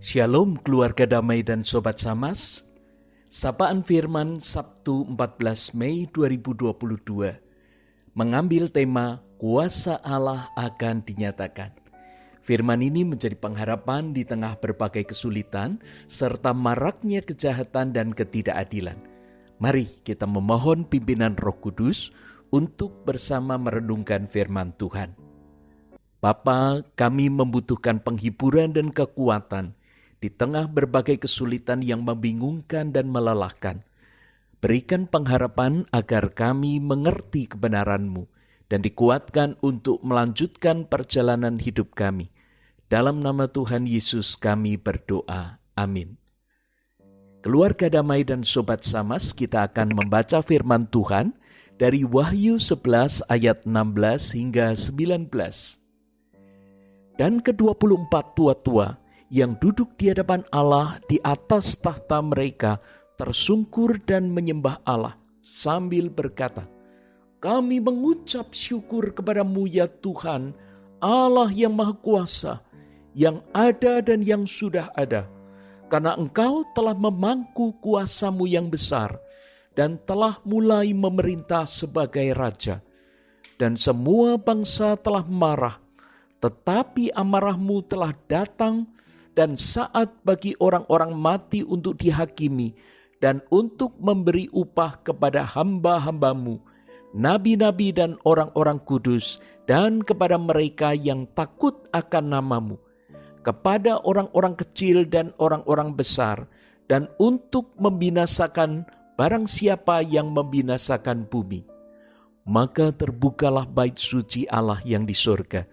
Shalom keluarga damai dan sobat Samas. Sapaan Firman Sabtu 14 Mei 2022 mengambil tema Kuasa Allah akan dinyatakan. Firman ini menjadi pengharapan di tengah berbagai kesulitan serta maraknya kejahatan dan ketidakadilan. Mari kita memohon pimpinan Roh Kudus untuk bersama merenungkan firman Tuhan. Bapa, kami membutuhkan penghiburan dan kekuatan di tengah berbagai kesulitan yang membingungkan dan melelahkan. Berikan pengharapan agar kami mengerti kebenaran-Mu dan dikuatkan untuk melanjutkan perjalanan hidup kami. Dalam nama Tuhan Yesus kami berdoa. Amin. Keluarga damai dan sobat Samas, kita akan membaca firman Tuhan dari Wahyu 11 ayat 16 hingga 19. Dan ke-24 tua-tua yang duduk di hadapan Allah di atas tahta mereka tersungkur dan menyembah Allah sambil berkata, "Kami mengucap syukur kepadamu ya Tuhan, Allah yang Maha Kuasa, yang ada dan yang sudah ada, karena Engkau telah memangku kuasa-Mu yang besar dan telah mulai memerintah sebagai Raja. Dan semua bangsa telah marah, tetapi amarah-Mu telah datang dan saat bagi orang-orang mati untuk dihakimi dan untuk memberi upah kepada hamba-hamba-Mu, nabi-nabi dan orang-orang kudus, dan kepada mereka yang takut akan nama-Mu, kepada orang-orang kecil dan orang-orang besar, dan untuk membinasakan barang siapa yang membinasakan bumi." Maka terbukalah bait suci Allah yang di surga,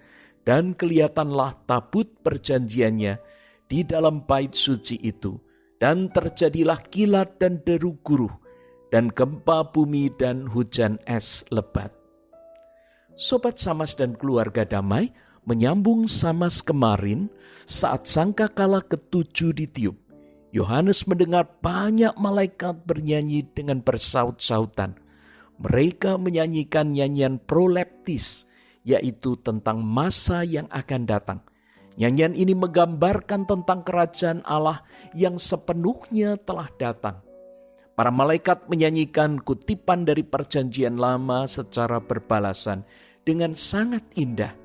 dan kelihatanlah tabut perjanjiannya di dalam bait suci itu, dan terjadilah kilat dan deru guruh, dan gempa bumi dan hujan es lebat. Sobat Samas dan keluarga damai, menyambung Samas kemarin saat sangkakala ke-7 ditiup, Yohanes mendengar banyak malaikat bernyanyi dengan bersaut-sautan. Mereka menyanyikan nyanyian proleptis, yaitu tentang masa yang akan datang. Nyanyian ini menggambarkan tentang kerajaan Allah yang sepenuhnya telah datang. Para malaikat menyanyikan kutipan dari perjanjian lama secara berbalasan dengan sangat indah.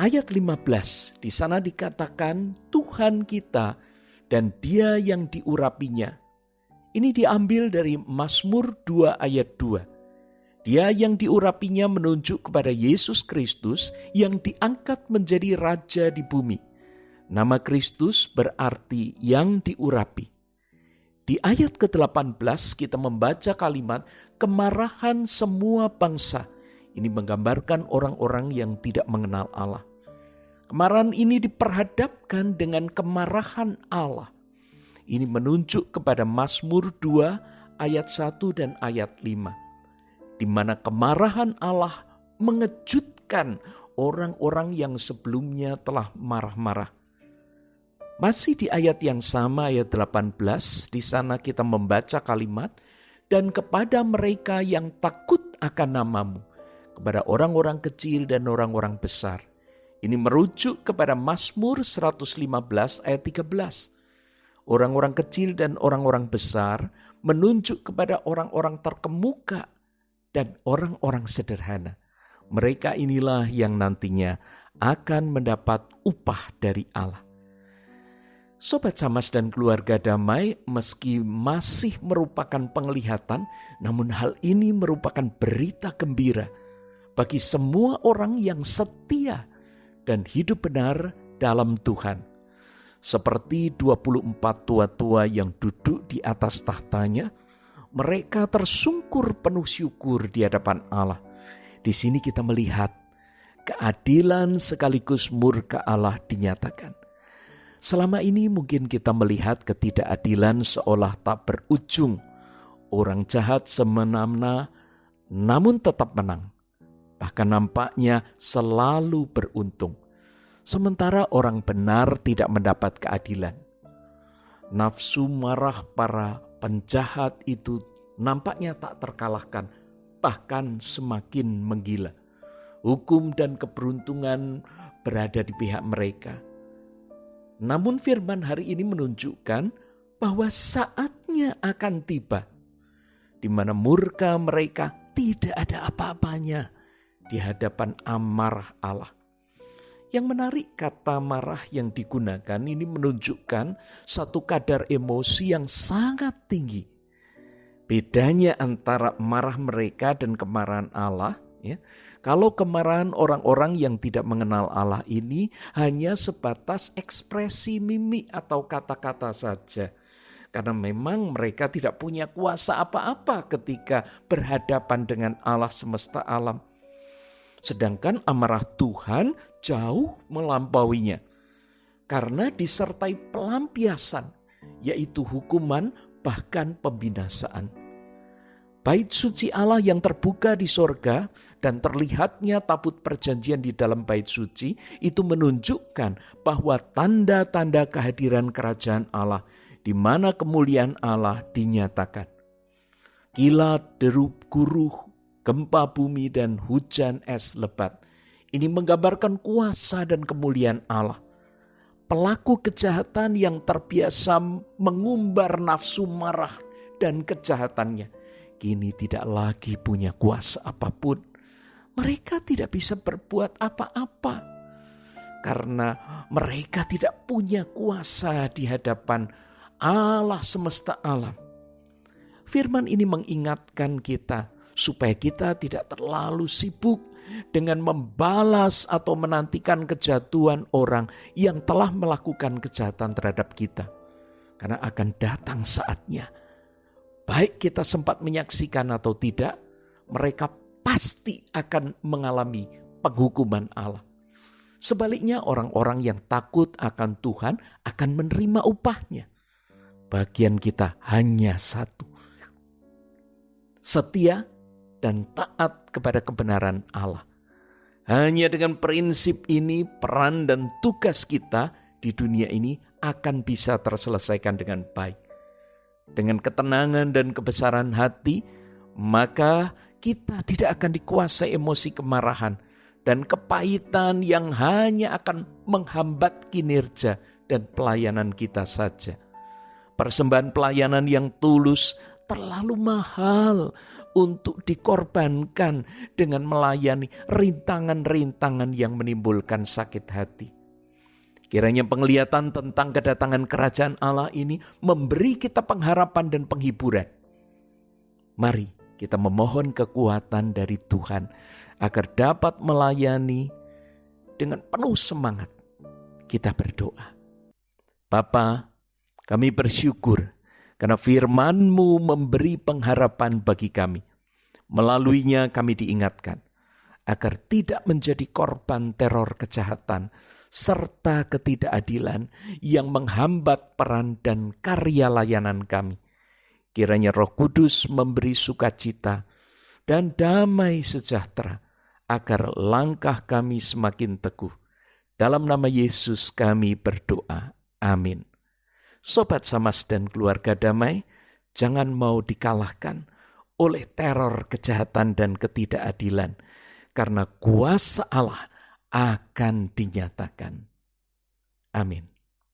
Ayat 15 di sana dikatakan Tuhan kita dan Dia yang diurapinya. Ini diambil dari Mazmur 2 ayat 2. Dia yang diurapinya menunjuk kepada Yesus Kristus yang diangkat menjadi Raja di bumi. Nama Kristus berarti yang diurapi. Di ayat ke-18 kita membaca kalimat kemarahan semua bangsa. Ini menggambarkan orang-orang yang tidak mengenal Allah. Kemarahan ini diperhadapkan dengan kemarahan Allah. Ini menunjuk kepada Mazmur 2 ayat 1 dan ayat 5. Di mana kemarahan Allah mengejutkan orang-orang yang sebelumnya telah marah-marah. Masih di ayat yang sama, ayat 18, di sana kita membaca kalimat, "Dan kepada mereka yang takut akan nama-Mu, kepada orang-orang kecil dan orang-orang besar." Ini merujuk kepada Mazmur 115 ayat 13. Orang-orang kecil dan orang-orang besar menunjuk kepada orang-orang terkemuka dan orang-orang sederhana. Mereka inilah yang nantinya akan mendapat upah dari Allah. Sobat Samas dan keluarga damai, meski masih merupakan penglihatan, namun hal ini merupakan berita gembira bagi semua orang yang setia dan hidup benar dalam Tuhan. Seperti 24 tua-tua yang duduk di atas tahtanya, mereka tersungkur penuh syukur di hadapan Allah. Di sini kita melihat keadilan sekaligus murka Allah dinyatakan. Selama ini mungkin kita melihat ketidakadilan seolah tak berujung. Orang jahat semena-mena namun tetap menang. Bahkan nampaknya selalu beruntung. Sementara orang benar tidak mendapat keadilan. Nafsu marah para penjahat itu nampaknya tak terkalahkan, bahkan semakin menggila. Hukum dan keberuntungan berada di pihak mereka. Namun firman hari ini menunjukkan bahwa saatnya akan tiba di mana murka mereka tidak ada apa-apanya di hadapan amarah Allah. Yang menarik, kata marah yang digunakan ini menunjukkan satu kadar emosi yang sangat tinggi. Bedanya antara marah mereka dan kemarahan Allah, ya. Kalau kemarahan orang-orang yang tidak mengenal Allah ini hanya sebatas ekspresi mimik atau kata-kata saja. Karena memang mereka tidak punya kuasa apa-apa ketika berhadapan dengan Allah semesta alam. Sedangkan amarah Tuhan jauh melampauinya. Karena disertai pelampiasan, yaitu hukuman bahkan pembinasaan. Bait suci Allah yang terbuka di sorga dan terlihatnya tabut perjanjian di dalam bait suci itu menunjukkan bahwa tanda-tanda kehadiran kerajaan Allah di mana kemuliaan Allah dinyatakan. Kilat, deru, guruh, gempa bumi dan hujan es lebat. Ini menggambarkan kuasa dan kemuliaan Allah. Pelaku kejahatan yang terbiasa mengumbar nafsu marah dan kejahatannya kini tidak lagi punya kuasa apapun. Mereka tidak bisa berbuat apa-apa karena mereka tidak punya kuasa di hadapan Allah semesta alam. Firman ini mengingatkan kita supaya kita tidak terlalu sibuk dengan membalas atau menantikan kejatuhan orang yang telah melakukan kejahatan terhadap kita. Karena akan datang saatnya, baik kita sempat menyaksikan atau tidak, mereka pasti akan mengalami penghukuman Allah. Sebaliknya orang-orang yang takut akan Tuhan akan menerima upahnya. Bagian kita hanya satu, setia dan taat kepada kebenaran Allah. Hanya dengan prinsip ini peran dan tugas kita di dunia ini akan bisa terselesaikan dengan baik. Dengan ketenangan dan kebesaran hati, maka kita tidak akan dikuasai emosi kemarahan dan kepahitan yang hanya akan menghambat kinerja dan pelayanan kita saja. Persembahan pelayanan yang tulus terlalu mahal untuk dikorbankan dengan melayani rintangan-rintangan yang menimbulkan sakit hati. Kiranya penglihatan tentang kedatangan kerajaan Allah ini memberi kita pengharapan dan penghiburan. Mari kita memohon kekuatan dari Tuhan agar dapat melayani dengan penuh semangat. Kita berdoa. Bapa, kami bersyukur karena firman-Mu memberi pengharapan bagi kami. Melaluinya kami diingatkan agar tidak menjadi korban teror kejahatan serta ketidakadilan yang menghambat peran dan karya layanan kami. Kiranya Roh Kudus memberi sukacita dan damai sejahtera agar langkah kami semakin teguh. Dalam nama Yesus kami berdoa. Amin. Sobat Samas dan keluarga damai, jangan mau dikalahkan oleh teror kejahatan dan ketidakadilan, karena kuasa Allah akan dinyatakan. Amin.